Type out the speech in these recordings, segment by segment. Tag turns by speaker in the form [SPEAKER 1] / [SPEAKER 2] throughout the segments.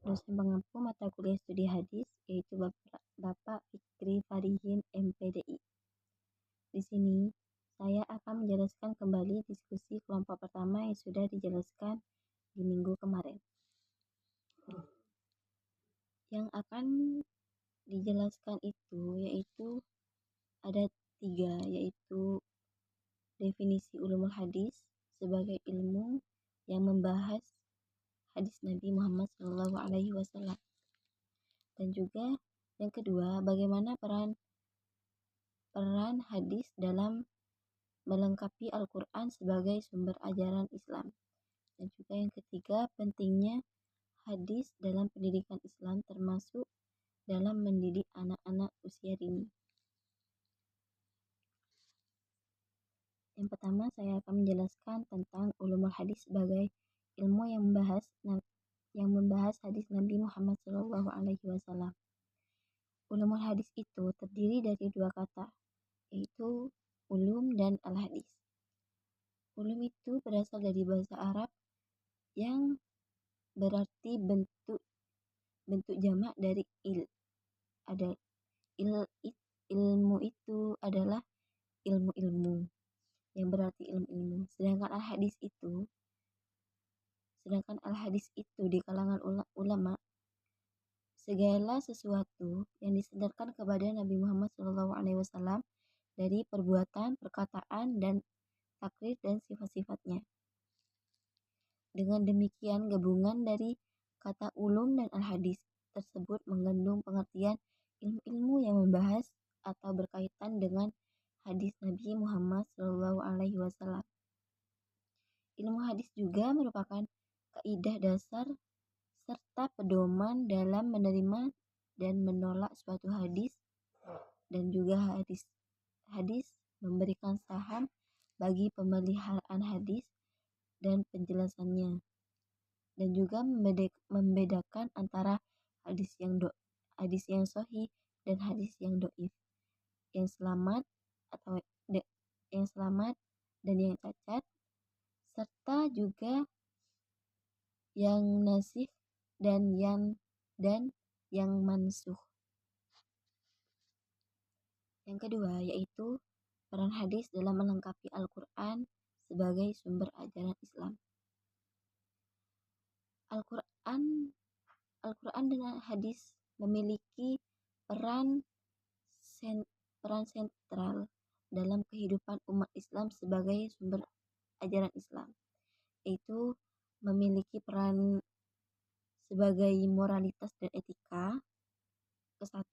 [SPEAKER 1] dosen pengampu mata kuliah studi hadis, yaitu Bapak Fikri Farihin, MPDI. Di sini, saya akan menjelaskan kembali diskusi kelompok pertama yang sudah dijelaskan di minggu kemarin. Yang akan dijelaskan itu yaitu ada 3, yaitu definisi ulumul hadis sebagai ilmu yang membahas hadis Nabi Muhammad SAW. Dan juga yang kedua, bagaimana peran hadis dalam melengkapi Al-Quran sebagai sumber ajaran Islam. Dan juga yang ketiga, pentingnya hadis dalam pendidikan Islam termasuk dalam mendidik anak-anak usia dini. Yang pertama, saya akan menjelaskan tentang ulumul hadis sebagai ilmu yang membahas hadis Nabi Muhammad SAW. Ulumul hadis itu terdiri dari 2 kata, yaitu ulum dan al-hadis. Ulum itu berasal dari bahasa Arab yang berarti bentuk jamak dari ilmu itu adalah ilmu-ilmu, yang berarti ilmu-ilmu. Sedangkan al-hadis itu di kalangan ulama segala sesuatu yang disandarkan kepada Nabi Muhammad SAW dari perbuatan, perkataan, dan takrir dan sifat-sifatnya. Dengan demikian, gabungan dari kata ulum dan al-hadis tersebut mengandung pengertian ilmu-ilmu yang membahas atau berkaitan dengan hadis Nabi Muhammad SAW. Ilmu hadis juga merupakan kaidah dasar serta pedoman dalam menerima dan menolak suatu hadis, dan juga hadis memberikan saham bagi pemeliharaan hadis dan penjelasannya, dan juga membedakan antara hadis yang sahih dan hadis yang dhaif, yang selamat dan yang cacat, serta juga yang nasih dan yang mansukh. Yang kedua yaitu peran hadis dalam melengkapi Al-Quran sebagai sumber ajaran Islam. Al-Quran dan hadis memiliki peran sentral dalam kehidupan umat Islam sebagai sumber ajaran Islam, yaitu memiliki peran sebagai moralitas dan etika ke-1,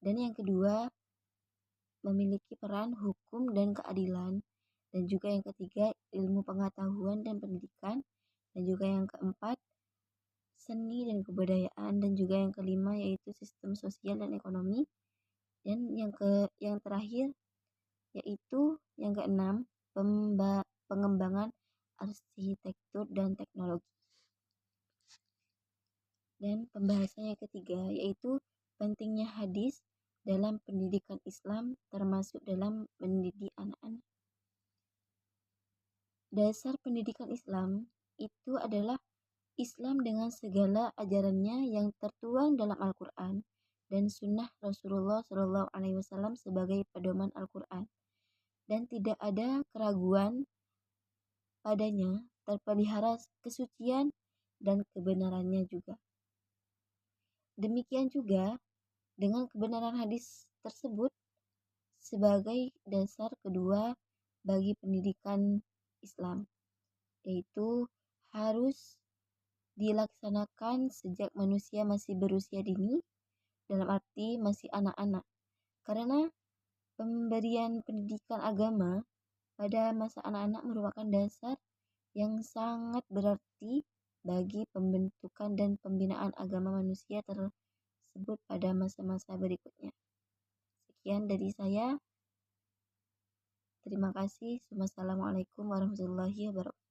[SPEAKER 1] dan yang kedua memiliki peran hukum dan keadilan, dan juga yang ketiga ilmu pengetahuan dan pendidikan, dan juga yang keempat seni dan kebudayaan, dan juga yang kelima yaitu sistem sosial dan ekonomi, dan yang terakhir yaitu yang keenam pengembangan arsitektur dan teknologi. Dan pembahasan yang ketiga yaitu pentingnya hadis dalam pendidikan Islam termasuk dalam mendidik anak-anak. Dasar pendidikan Islam itu adalah Islam dengan segala ajarannya yang tertuang dalam Al-Quran dan Sunnah Rasulullah SAW sebagai pedoman Al-Quran, dan tidak ada keraguan padanya, terpelihara kesucian dan kebenarannya juga. Demikian juga dengan kebenaran hadis tersebut sebagai dasar kedua bagi pendidikan Islam, yaitu harus dilaksanakan sejak manusia masih berusia dini, dalam arti masih anak-anak, karena pemberian pendidikan agama pada masa anak-anak merupakan dasar yang sangat berarti bagi pembentukan dan pembinaan agama manusia tersebut pada masa-masa berikutnya. Sekian dari saya. Terima kasih. Wassalamualaikum warahmatullahi wabarakatuh.